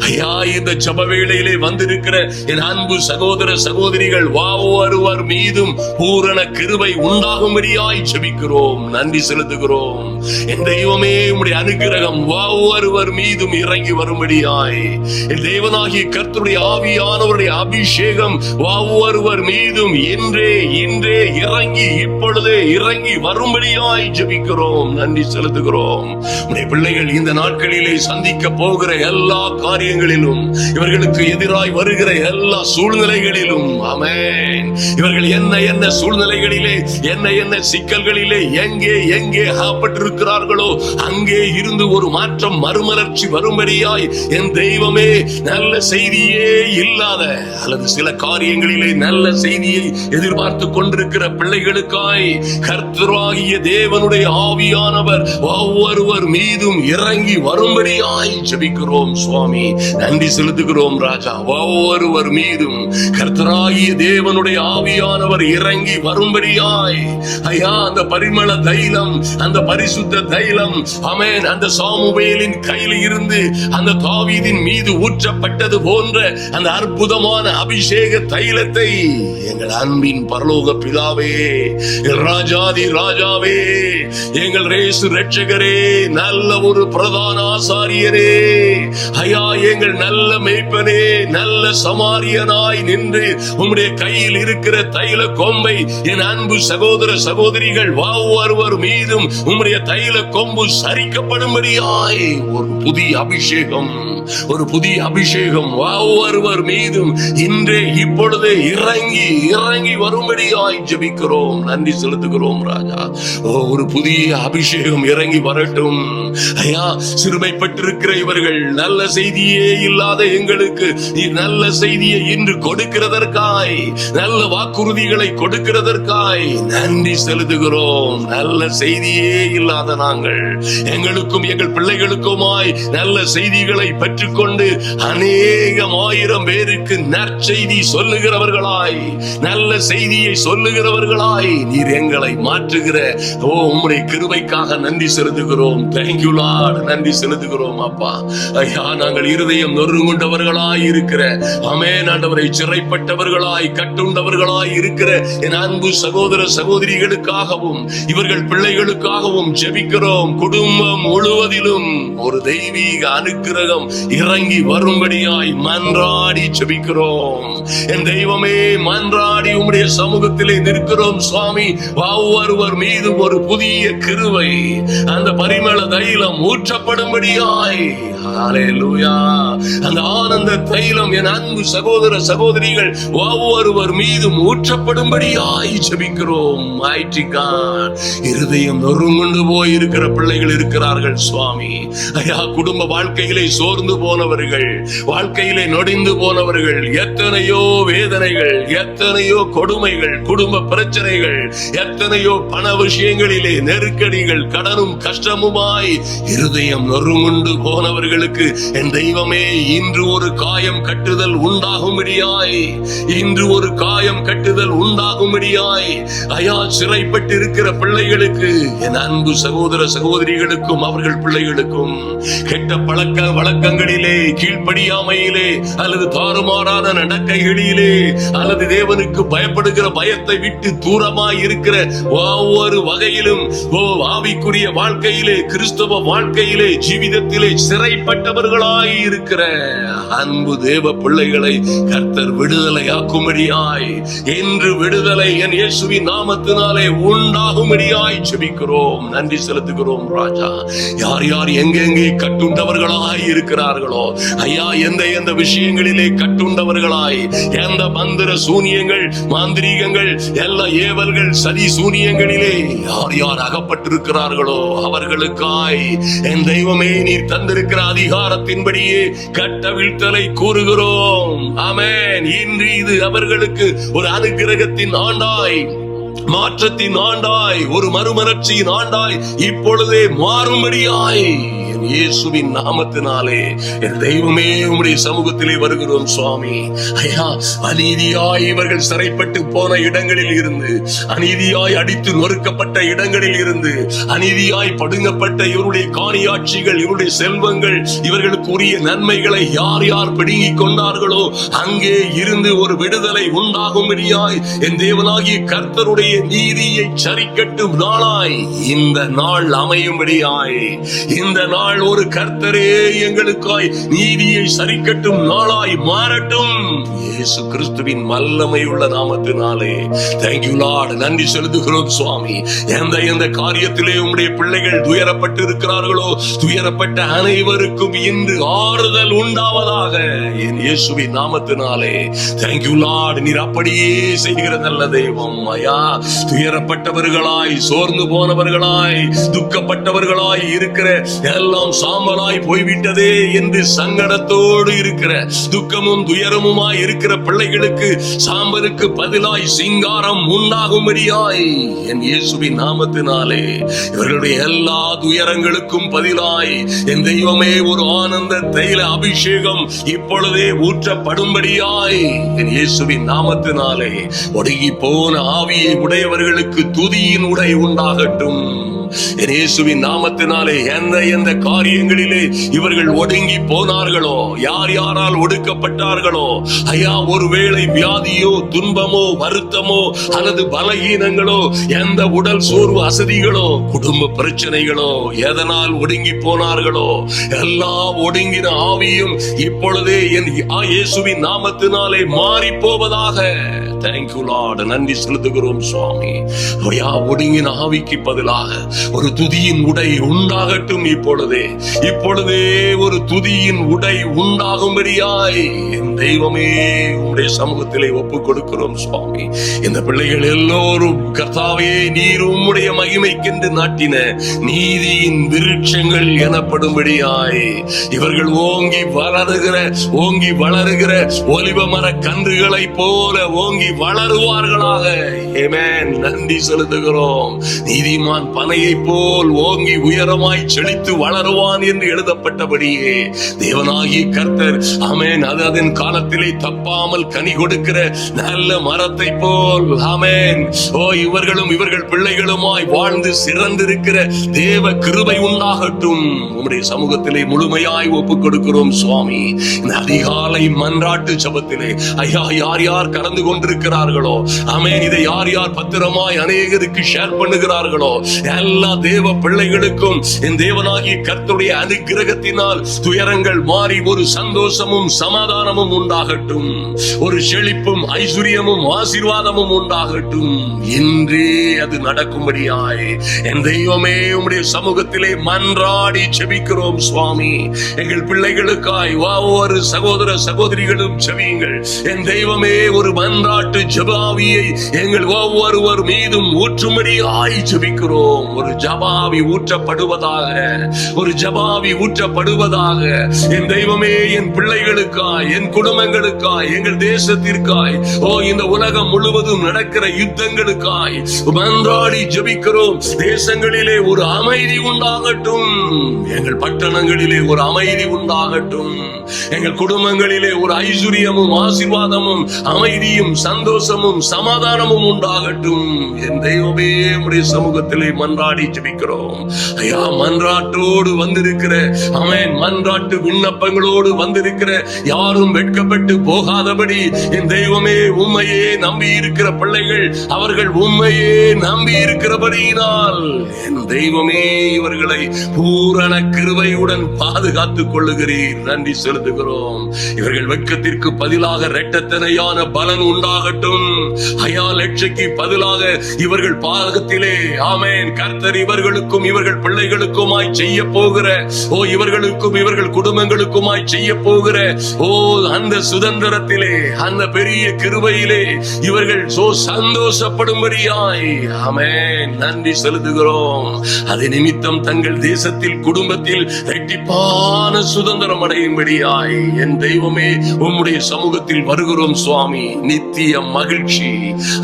ஐயா, இந்த ஜெப வேளையிலே வந்திருக்கிற என் அன்பு சகோதர சகோதரிகள் ஒவ்வொருவர் மீதும் பூரண கிருபை உண்டாகும்படியாய் ஜெபிக்கிறோம், நன்றி செலுத்துகிறோம். என் தெய்வமே, உம்முடைய அனுக்கிரகம் ஒவ்வொருவர் மீதும் இறங்கி வரும்படியாய், என் தேவனாகிய கர்த்தருடைய ஆவியானவருடைய அபிஷேகம் ஒவ்வொருவர் மீதும் இன்றே இறங்கி இப்பொழுதே இறங்கி வரும்படியாய் ஜெபிக்கிறோம், நன்றி செலுத்துகிறோம். உம்முடைய பிள்ளைகள் இந்த நாட்களிலே சந்திக்க போகிற எல்லா காரியங்களிலும், இவர்களுக்கு எதிராய் வருகிற எல்லா சூழ்நிலைகளிலும், ஆமென், இவர்கள் என்ன சூழ்நிலைகளிலே, என்ன சிக்கல்களிலே எங்கே எங்கே ஆப்பட்டிருக்கிறார்களோ அங்கே இருந்து ஒரு மாற்றம், மறுமலர்ச்சி வரும்படியாய் என் தெய்வமே, நல்ல செய்தியே இல்லாத அல்லது சில காரியங்களிலே நல்ல செய்தியை எதிர்பார்த்து கொண்டிருக்கிற பிள்ளைகளுக்காய் கர்த்தராகிய தேவனுடைய ஆவியானவர் ஒவ்வொருவர் மீதும் இறங்கி வரும்படியாய் ஜெபிக்கிறோம் சுவாமி, நன்றி செலுத்துகிறோம் ராஜா. ஒவ்வொருவர் மீதும் கர்த்தராகிய தேவனுடைய ஆவியானவர் இறங்கி வரும்படியாய், ஐயா, அந்த பரிமள தைலம், அந்த பரிசுத்த தைலம், ஆமென், அந்த சாமுவேலின் கையில் இருந்து அந்த தாவீதின் மீது ஊற்றப்பட்டது போன்ற அந்த அற்புதமான அபிஷேக தைலத்தை எங்கள் அன்பின் பரலோக பிதாவே, ராஜாதி ராஜாவே, எங்கள் இயேசு இரட்சகரே, நல்ல ஒரு பிரதான ஆசாரியரே, ஐயா, எங்கள் நல்ல மேய்ப்பனே, நல்ல சமாரியனாய் நின்று உம்முடைய கையில் இருக்கிற தைல கொம்பை என் அன்பு சகோதர சகோதரிகள் ஒவ்வொருவர் மீதும் உம்முடைய தைல கொம்பு சரிக்கப்படும்படியாய் ஒரு புதிய அபிஷேகம், ஒரு புதிய அபிஷேகம் ஒவ்வொருவர் மீதும் இன்றே இப்பொழுதே இறங்கி வரும்படியாய் ஜெபிக்கிறோம், நன்றி செலுத்துகிறோம் ராஜா. ஒரு புதிய அபிஷேகம் இறங்கி வரட்டும். ஐயா, சிறுமைப்பட்டிருக்கிற இவர்கள், நல்ல செய்தியே இல்லாத எங்களுக்கு நீ நல்ல செய்தியை இன்று கொடுக்கிறதற்காய், நல்ல வாக்குறுதிகளை கொடுக்கிறதற்காய் நன்றி செலுத்துகிறோம். நல்ல செய்தியே இல்லாத நாங்கள், எங்களுக்கும் எங்கள் பிள்ளைகளுக்குமாய் நல்ல செய்திகளை பெற்றுக்கொண்டு அநேகம் ஆயிரம் பேருக்கு நற்செய்தி சொல்லுகிறவர்களாய், நல்ல செய்தியை சொல்லுகிறவர்களாய் நீர் எங்களை மாற்றுகிற உம்முடைய கிருபைக்காக நன்றி செலுத்துகிறோம். தேங்க்யூ லார்ட், நன்றி செலுத்துகிறோம் அப்பா. ஐயா, நாங்கள் இருதயம் நொறுங்குண்டவர்களாய் இருக்கிற, ஆமென் ஆண்டவரை, சிறைப்பட்டவர்களாய் கட்டுண்டவர்களாய் இருக்கிற என் அன்பு சகோதர சகோதரிகளுக்காகவும் இவர்கள் பிள்ளைகளுக்காகவும் ஜெபிக்கிறோம். குடும்பம் முழுவதிலும் ஒரு தெய்வீக அனுக்கிரகம் இறங்கி வரும்படியாய் மன்றாடி ஜெபிக்கிறோம். என் தெய்வமே, மன்றாடி உம்முடைய சமூகத்திலே நிற்கிறோம் சுவாமி. ஒவ்வொருவர் மீது ஒரு புதிய கிருபை, அந்த பரிமள தைலம் ஊற்றப்படும்படியாய், ஹல்லேலூயா. அந்த ஆனந்த தைலம் என் அன்பு சகோதர சகோதரிகள் ஒவ்வொருவர் மீதும் ஊற்றப்படும்படியாய் ஜெபிக்கிறோம். Mighty God, இருதயம் நொறுங்குண்டு போய் இருக்கிற பிள்ளைகள் இருக்கிறார்கள் சுவாமி. ஐயா, குடும்ப வாழ்க்கையிலே சோர்ந்து போனவர்கள், வாழ்க்கையிலே நொடிந்து போனவர்கள், எத்தனையோ வேதனைகள், எத்தனையோ கொடுமைகள், குடும்ப பிரச்சனைகள், எத்தனையோ பண விஷயங்களிலே நெருக்கடிகள், கடனும் கஷ்டமுமாய் இருதயம் நொறுங்குண்டு போனவர்களுக்கு என் தெய்வமே, இன்று ஒரு காயம் கட்டுதல் உண்டாகும்படியாய், இன்று ஒரு காயம் கட்டுதல் உண்டாகும்படியாய், ஐயா, சிறைப்பட்டு இருக்கிற பிள்ளைகளுக்கு, என் அன்பு சகோதர சகோதரிகளுக்கும் அவர்கள் பிள்ளைகளுக்கும் கெட்ட பழக்க வழக்கங்களிலே, கீழ்ப்படியாமையிலே, அல்லது தாறுமாறான நடக்கைகளிலே, அல்லது தேவனுக்கு பயப்படுகிற பயத்தை விட்டு தூரமாய் இருக்கிற ஒவ்வொரு வகையிலும் ஆவிக்குரிய வாழ்க்கையிலே, கிறிஸ்தவ வாழ்க்கையிலே, ஜீவிதத்திலே சிறைப்பட்டவர்களாய் இருக்கிற அன்பு தேவ பிள்ளைகளை கர்த்தர் விடுதலையாக்கும்படியாய், இன்று விடுதலை என் இயேசுவின் நாமத்தினாலே உண்டாகும்படியாய் ஜெபிக்கிறோம். நன்றி செலுத்துகிறோம் ராஜா. யார் யார் எங்கெங்கே கட்டுண்டவர்களாய் இருக்கிறார்களோ ஐயா, எந்த விஷயங்களிலே கட்டுண்டவர்களாய், எந்த மந்திர சூனியங்கள், மாந்திரீகங்கள், எல்லா ஏவல்கள், சதி சூனியங்களிலே யார் யார் அகப்பட்டிருக்கிறார்களோ அவர்களுக்காய் என் தெய்வமே, நீர் தந்திருக்கிற அதிகாரத்தின்படியே கட்டவிழ்த்தலை கூறுகிறோம். ஆமென். இன்று இது அவர்களுக்கு ஒரு அனுக்கிரகத்தின் ஆண்டாய், மாற்றத்தின் ஆண்டாய், ஒரு மறுமலர்ச்சியின் ஆண்டாய் இப்பொழுதே மாறும்படியாய் இயேசுவின் நாமத்தினாலே என் தெய்வமே உம்முடைய சமூகத்திலே வருகிறோம் சுவாமி. ஐயா, அநீதியாய் இவர்கள் சிறைப்பட்டு போன இடங்களில் இருந்து, அநீதியாய் அடித்து நொறுக்கப்பட்ட இடங்களில் இருந்து, அநீதியாய் படுங்கப்பட்ட இவருடைய காணியாட்சிகள், இவருடைய செல்வங்கள், இவர்களுக்கு உரிய நன்மைகளை யார் யார் பிடுங்கிக் கொண்டார்களோ அங்கே இருந்து ஒரு விடுதலை உண்டாகும்படியாய் என் தேவனாகிய கர்த்தருடைய நீதியை சரிக்கட்டும் நாளாய் இந்த நாள் அமையும்படியாய், இந்த நாள் ஒரு கர்த்தரே எங்களுக்காய் நீதியை சரிக்கட்டும் நாளாய் மாறட்டும். இயேசு கிறிஸ்துவின் வல்லமையுள்ள நாமத்தினாலே Thank you Lord. நன்றி செலுத்துகிறோம் சுவாமி. எந்த காரியத்திலே உம்முடைய பிள்ளைகள் துயரப்பட்டு இருக்கிறார்களோ, துயரப்பட்ட அனைவருக்கும் இன்று ஆறுதல் உண்டாவதாக என் இயேசுவின் நாமத்தினாலே Thank you Lord. நீர் அப்படியே செய்கிற நல்ல தெய்வம். ஐயா, துயரப்பட்டவர்களாய், சோர்ந்து போனவர்களாய், துக்கப்பட்டவர்களாய் இருக்கிற எல்லாம் சாம்பலாய் போய்விட்டதே என்று சங்கடத்தோடு இருக்கிற, துக்கமும் துயரமுமாய் இருக்கிற பிள்ளைகளுக்கு சாம்பலுக்கு பதிலாய் சிங்காரம் உண்டாகும்படியாய் என் இயேசுவின் நாமத்தினாலே இவர்களுடைய எல்லா துயரங்களுக்கும் பதிலாய் என் தெய்வமே ஒரு ஆனந்த தைல அபிஷேகம் இப்பொழுதே ஊற்றப்படும்படியாய் என் இயேசுவின் நாமத்தினாலே ஒடுங்கி போன ஆவியை உடையவர்களுக்கு துதியின் உடை உண்டாகட்டும். இயேசுவின் நாமத்தினாலே எந்த காரியங்களிலே இவர்கள் ஒடுங்கி போனார்களோ, யார் யாரால் ஒடுக்கப்பட்டார்களோ ஐயா, ஒருவேளை வியாதியோ, துன்பமோ, வருத்தமோ, அல்லது பலகீனங்களோ, எந்த உடல் சோர்வு அசதிகளோ, குடும்ப பிரச்சனைகளோ, எதனால் ஒடுங்கி போனார்களோ எல்லா ஒடுங்கின ஆவியும் இப்பொழுதே என் இயேசுவின் நாமத்தினாலே மாறி போவதாக. Thank you Lord. நன்றி செலுத்துகிறோம் சுவாமி. ஐயா, ஒடுங்கின ஆவிக்கு பதிலாக ஒரு துதியின் உடை உண்டாகட்டும். இப்பொழுதே ஒரு துதியின் உடை உண்டாகும்படியாய் என் தெய்வமே உம்முடைய சமூகத்திலே ஒப்புக் கொடுக்கிறோம் சுவாமி. இந்த பிள்ளைகள் எல்லோரும் கர்த்தாவே, நீர் உம்முடைய மகிமைக்கென்று நாட்டின நீதியின் விருட்சங்கள் எனப்படும்படியாய் இவர்கள் ஓங்கி வளருகிற ஒலிவ மர கன்றுகளை போல ஓங்கி வளருவார்களாக. ஆமென். நன்றி செலுத்துகிறோம். நீதிமான் பனையை போல் ஓங்கி உயரமாய் செழித்து வளருவான் என்று எழுதப்பட்டபடியே தேவனாகிய கர்த்தர் ஆமென், அது அதன் காலத்திலே தப்பாமல் கனி கொடுக்கிற நல்ல மரத்தை போல் ஆமென், இவர்களும் இவர்கள் பிள்ளைகளுமாய் வாழ்ந்து சிறந்திருக்கிற தேவ கிருபை உண்டாகட்டும். உம்முடைய சமூகத்திலே முழுமையாய் ஒப்புக் கொடுக்கிறோம் சுவாமி. இந்த அதிகாலை மன்றாட்டு ஜெபத்திலே ஐயா, யார் யார் கடந்து கொண்டிருக்கிறார்கள் இருக்கிறார்களோ, ஆமென், இதை யார் யார் பத்திரமாய் அநேகருக்கு ஷேர் பண்ணுகிறார்களோ, எல்லா தேவ பிள்ளைகளுக்கும் என் தேவனாகிய கர்த்தருடைய அனுக்கிரகத்தினால் துயரங்கள் மாறி ஒரு சந்தோஷமும் சமாதானமும் உண்டாகட்டும், ஒரு செழிப்பும் ஐஸ்வர்யமும் ஆசீர்வாதமும் உண்டாகட்டும். இன்றே அது நடக்கும்படியாய் என் தெய்வமே உம்முடைய சமூகத்திலே மன்றாடி ஜெபிக்கிறோம் சுவாமி. எங்கள் பிள்ளைகளுக்காய் ஒவ்வொரு சகோதர சகோதரிகளும் ஜெபியுங்கள். என் தெய்வமே, ஒரு மன்றாட்டு ஜெபாவியை எங்கள் ஒவ்வொருவர் மீதும் ஊற்றும்படியாய் ஜெபிக்கிறோம். ஒரு ஜபாவி ஊற்றப்படுவதாக, ஒரு ஜபாவி ஊற்றப்படுவதாக. என் தெய்வமே, என் பிள்ளைகளுக்காய், என் குடும்பங்களுக்காய், எங்கள் தேசத்திற்காய், இந்த உலகம் முழுவதும் நடக்கிற யுத்தங்களுக்காய் மன்றாடி ஜெபிக்கிறோம். தேசங்களிலே ஒரு அமைதி உண்டாகட்டும், எங்கள் பட்டணங்களிலே ஒரு அமைதி உண்டாகட்டும், எங்கள் குடும்பங்களிலே ஒரு ஐஸ்வர்யமும் ஆசீர்வாதமும் அமைதியும் சந்தோஷமும் சமாதானமும் உண்டாகட்டும். என் தெய்வமே, உம்முடைய சமூகத்திலே மன்றாடி ஜெபிக்கிறோம். ஐயா, மன்றாட்டோடு வந்திருக்கிற, ஆமென், மன்றாட்டு விண்ணப்பங்களோடு வந்திருக்கிற யாரும் வெட்கப்பட்டு போகாதபடி என் தெய்வமே, உம்மையே நம்பி இருக்கிற பிள்ளைகள், அவர்கள் உம்மையே நம்பி இருக்கிறபடியினால் என் தெய்வமே, இவர்களை பூரண கிருபையுடன் பாதுகாத்துக் கொள்ளுகிறீர். நன்றி செலுத்துகிறோம். இவர்கள் வெட்கத்திற்கு பதிலாக இரட்டத்தனையான பலன் உண்டாகட்டும். ஐயா, லட்சைக்கு பதிலாக இவர்கள் பாதகத்திலே, ஆமென், கர்த்தர் இவர்களுக்கும் இவர்கள் பிள்ளைகளுக்குமாய் செய்ய போகிற, இவர்களுக்கும் இவர்கள் குடும்பங்களுக்குமாய் செய்ய போகிற அந்த சுதந்திரத்திலே, அந்த பெரிய கிருபையிலே இவர்கள் சந்தோஷப்படும்படியாய், ஆமென், நன்றி செலுத்துகிறோம். அது நிமித்தம் தங்கள் தேசத்தில் குடும்பத்தில் இரட்டிப்பான சுதந்திரம் அடையும்படியாய் என் தெய்வமே, உம்முடைய சமூகத்தில் வருகிறோம் சுவாமி. நித்திய மகிழ்ச்சி,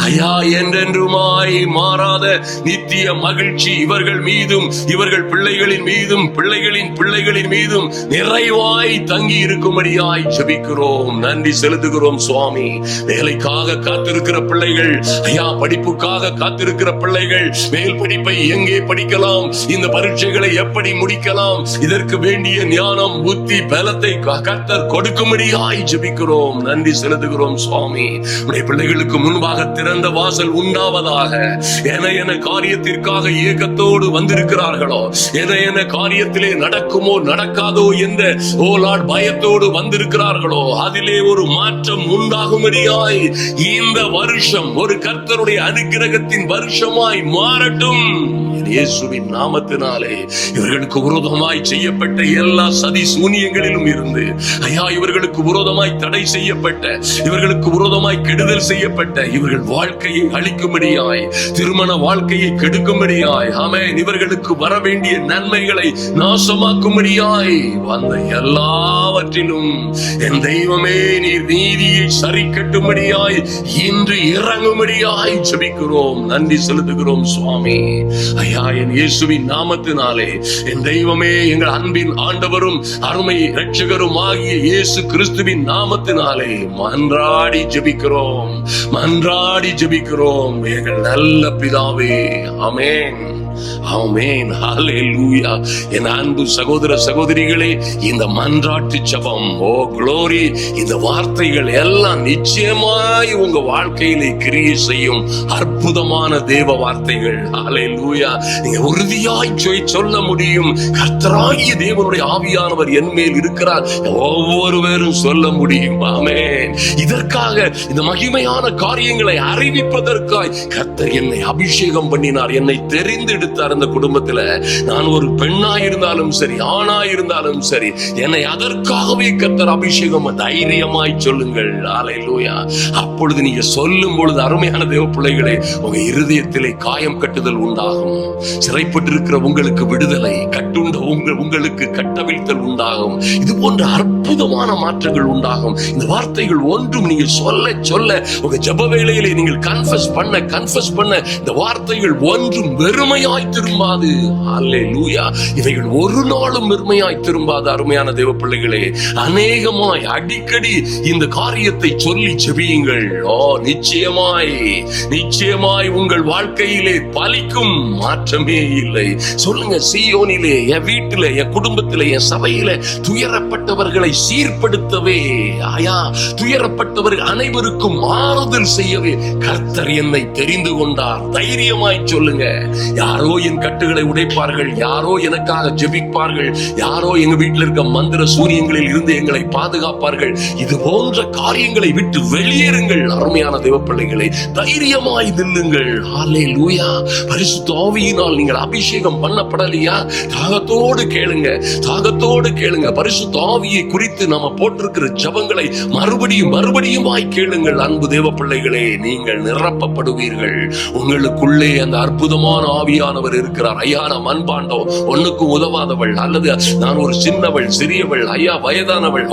ஐயா, என்றென்றுமாய் மாறாத நித்திய மகிழ்ச்சி இவர்கள் மீதும் இவர்கள் பிள்ளைகளின் மீதும் பிள்ளைகளின் பிள்ளைகளின் மீதும் நிறைவாய் தங்கி இருக்கும்படியாய் ஜெபிக்கிறோம். நன்றி செலுத்துகிறோம் சுவாமி. வேலைக்காக காத்திருக்கிற பிள்ளைகள், ஐயா, படிப்புக்காக காத்திருக்கிற பிள்ளைகள், மேல் படிப்பை எங்கே படிக்கலாம், இந்த பரீட்சைகளை எப்படி முடிக்கலாம், இதற்கு வேண்டிய ஞானம் புத்தி பலத்தை கர்த்தர் கொடுக்கும்படியாய் ஜெபிக்கிறோம். நன்றி செலுத்துகிறோம் சுவாமி. உடைய பிள்ளைகளுக்கு முன்பாக திறந்த வாசல் உண்டாவதாக. என காரியத்திற்காக ஏக்கத்தோடு வந்திருக்கிறார்களோ, என காரியத்திலே நடக்குமோ நடக்காதோ என்ற பயத்தோடு வந்திருக்கிறார்களோ, அதிலே ஒரு மாற்றம் உண்டாகும்படியாய் இந்த வருஷம் ஒரு கர்த்தருடைய அனுக்கிரகத்தின் வருஷமாய் மாறட்டும். இயேசுவின் நாமத்தினாலே இவர்களுக்கு விரோதமாய் செய்யப்பட்ட எல்லா சதி சூனியங்களிலும் இருந்து, ஐயா, இவர்களுக்கு விரோதமாய் தடை செய்யப்பட்ட, இவர்களுக்கு விரோதமாய் கெடுதல் செய்யப்பட்ட இவர்கள் வாழ்க்கையை அழிக்கும்படியாய், திருமண வாழ்க்கையை கெடுக்கும்படியாய், ஆமென், இவர்களுக்கு வர வேண்டிய நன்மைகளை நாசமாக்கும்படியாய் வந்த எல்லாவற்றிலும் என் தெய்வமே, நீர் நீதியை சரி கட்டும்படியாய் இன்று இறங்கும்படியாய் ஜெபிக்கிறோம். நன்றி செலுத்துகிறோம் சுவாமி. ஐயா, என் இயேசுவின் நாமத்தினாலே என் தெய்வமே, எங்கள் அன்பின் ஆண்டவரும் அருமை இரட்சகரும் ஆகிய இயேசு கிறிஸ்துவின் நாமத்தினாலே மன்றாடி ஜெபிக்கிறோம், மன்றாடி ஜெபிக்கிறோம் எங்கள் நல்ல பிதாவே. ஆமென், ஆமென், ஹல்லேலூயா. என் அன்பு சகோதர சகோதரிகளே, இந்த மன்றாட்டு ஜெபம், க்ளோரி, இந்த வார்த்தைகள் எல்லாம் நிச்சயமாய் உங்க வாழ்க்கையிலே கிரியை செய்யும் அற்புதமான தேவ வார்த்தைகள். ஹல்லேலூயா. நீங்க உறுதியாய் சொல்ல முடியும், கர்த்தராகிய தேவனுடைய ஆவியானவர் என் மேல் இருக்கிறார், ஒவ்வொருவரும் சொல்ல முடியும். ஆமென். இதற்காக, இந்த மகிமையான காரியங்களை அறிவிப்பதற்காய் கர்த்தர் என்னை அபிஷேகம் பண்ணினார், என்னை தெரிந்து அந்த குடும்பத்துல நான் ஒரு பெண்ணா இருந்தாலும் சரி, ஆணா இருந்தாலும் சரி, என்னை அதற்காகவே கர்த்தர் அபிஷேகம். தைரியமாய் சொல்லுங்கள். ஹல்லேலூயா. அப்பொழுது நீங்க சொல்லும் பொழுது, அருமையான தேவ பிள்ளைகளே, உங்க இருதயத்திலே காயம் கட்டுதல் உண்டாகும். சிறைப்பட்டிருக்கிற உங்களுக்கு விடுதலை, கட்டுண்ட உங்களுக்கு கட்டவிழ்த்தல் உண்டாகும். இது போன்ற அற்புதமான மாற்றங்கள் உண்டாகும். இந்த வார்த்தைகள் ஒன்றும் நீங்க சொல்ல சொல்ல, உங்க ஜெப வேளையிலே நீங்கள் கன்ஃபஸ் பண்ண இந்த வார்த்தைகள் ஒன்றும் வெறுமையா வெறுமையாய் திரும்பாது. அல்லேலூயா. இவைகள் ஒரு நாளும் வெறுமையாய் திரும்பாது. அருமையான தேவ பிள்ளைகளே, அநேகமாய் அடிக்கடி இந்த காரியத்தை சொல்லி ஜெபியுங்கள். நிச்சயமாய் நிச்சயமாய் உங்கள் வாழ்க்கையிலே பலிக்கும், மாற்றமே இல்லை. சொல்லுங்க, சீயோனிலே, என் வீட்டிலே, என் குடும்பத்திலே, என் சபையிலே துயரப்பட்டவர்களை சீர்படுத்தவே, துயரப்பட்டவர்கள் அனைவருக்கும் ஆறுதல் செய்யவே கர்த்தர் என்னை தெரிந்து கொண்டார். தைரியமாய் சொல்லுங்க. யாரோ என் கட்டுகளை உடைப்பார்கள், யாரோ எனக்காக ஜெபிப்பார்கள், யாரோ எங்க வீட்டில் இருக்க மந்திர சூரியங்களில் இருந்து எங்களை பாதுகாப்பார்கள். இது போன்ற காரியங்களை விட்டு வெளியேறுங்கள். அருமையான தேவ பிள்ளைகளை, தைரியமாய் நில்லுங்கள். ஹல்லேலூயா. பரிசுத்த ஆவியினால் நீங்கள் அபிஷேகம் பண்ணப்படலையா? தாகத்தோடு கேளுங்க, தாகத்தோடு கேளுங்க. பரிசுத்த ஆவியை குறித்து நாம போட்டிருக்கிற ஜெபங்களை மறுபடியும் மறுபடியுமாய் கேளுங்கள். அன்பு தேவ பிள்ளைகளே, நீங்கள் நிரப்பப்படுவீர்கள். உங்களுக்குள்ளே அந்த அற்புதமான ஆவியானவர் இருக்கிறார். ஐயா, நான் மண்பாண்டம், ஒண்ணுக்கும் உதவாதவள், அல்லது நான் ஒரு சின்னவள், சிறியவள், ஐயா வயதானவள்,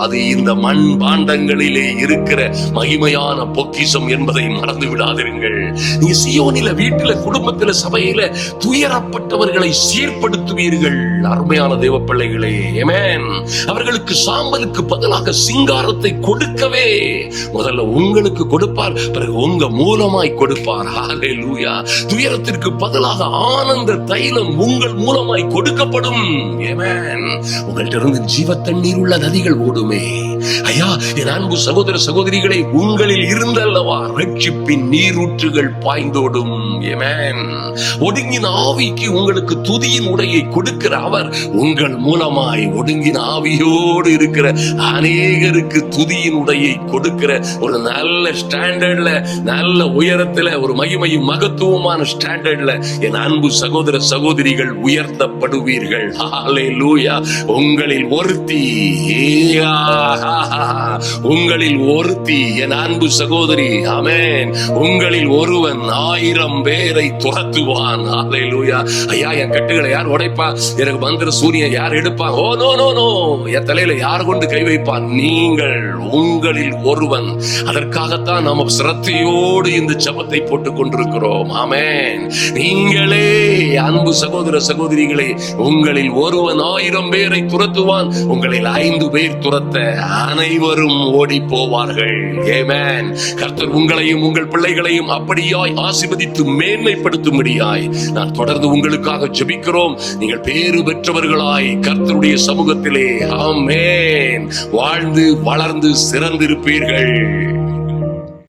அது இந்த மண் பாண்டங்களிலே இருக்கிற மகிமையான பொக்கிஷம் என்பதை மறந்து விடாதீர்கள். நீ சீயோனில, வீட்டில, குடும்பத்தில, சபையில துயரப்பட்டவர்களை சீர்படுத்துவீர்கள். அருமையான தேவ பிள்ளைகளே, ஆமென். அவர்களுக்கு சாம்பலுக்கு பதிலாக சிங்காரத்தை கொடுக்கவே முதல்ல உங்களுக்கு கொடுப்பார், பிறகு உங்க மூலமாய் கொடுப்பார். ஹல்லேலூயா. துயரத்திற்கு பதிலாக ஆனந்த தைலம் உங்கள் மூலமாய் கொடுக்கப்படும். ஆமென். உங்கள்ட்ட இருந்து ஜீவ தண்ணீர் உள்ள நதிகள் ஓடுமே. ஐயா, என் அன்பு சகோதர சகோதரிகளை, உங்களில் இருந்தல்லவா ரட்சிப்பின் நீரூற்றுகள் பாய்ந்தோடும். ஆமென். ஒடுங்கின ஆவிக்கு உங்களுக்கு துதியின் உடையை கொடுக்கிற அவர் உங்கள் மூலமாய் ஒடுங்கின ஆவியோடு இருக்கிற அநேகருக்கு துதியின் உடையை கொடுக்கிற ஒரு நல்ல ஸ்டாண்டர்ட்ல, நல்ல உயரத்துல, ஒரு மகிமையும் மகத்துவமான ஸ்டாண்டர்ட்ல என் அன்பு சகோதர சகோதரிகள் உயர்த்தப்படுவீர்கள். ஹல்லேலூயா. உங்களில் ஒருத்தி, உங்களில் ஒருத்தி என் அன்பு சகோதரி, ஆமென். உங்களில் ஒருவன் 1000 பேரை துரத்துவான். ஹல்லேலூயா. ஐயா, என் கட்டுகளை யார் உடைப்பா? எனக்கு மந்திர சூரியன் யார் எடுப்பா? Oh no no no. என் தலையில யார் கொண்டு கை வைப்பான்? நீங்கள், உங்களில் ஒருவன். அதற்காகத்தான் நாம சிரத்தையோடு இந்த ஜெபத்தை போட்டுக் கொண்டிருக்கிறோம். ஆமென். நீங்களே அன்பு சகோதர சகோதரிகளே, உங்களில் ஒருவன் 1000 பேரை துரத்துவான். உங்களில் 5 பேர் துரத்த அனைவரும் ஓடி போவார்கள். ஆமென். கர்த்தர் உங்களையும் உங்கள் பிள்ளைகளையும் அப்படியாய் ஆசீர்வதித்து மேன்மைப்படுத்தும்படியாய் நான் தொடர்ந்து உங்களுக்காக ஜெபிக்கிறோம். நீங்கள் பேறு பெற்றவர்களாய் கர்த்தருடைய சமூகத்திலே, ஆமென், வாழ்ந்து வளர்ந்து சிறந்திருப்பீர்கள்.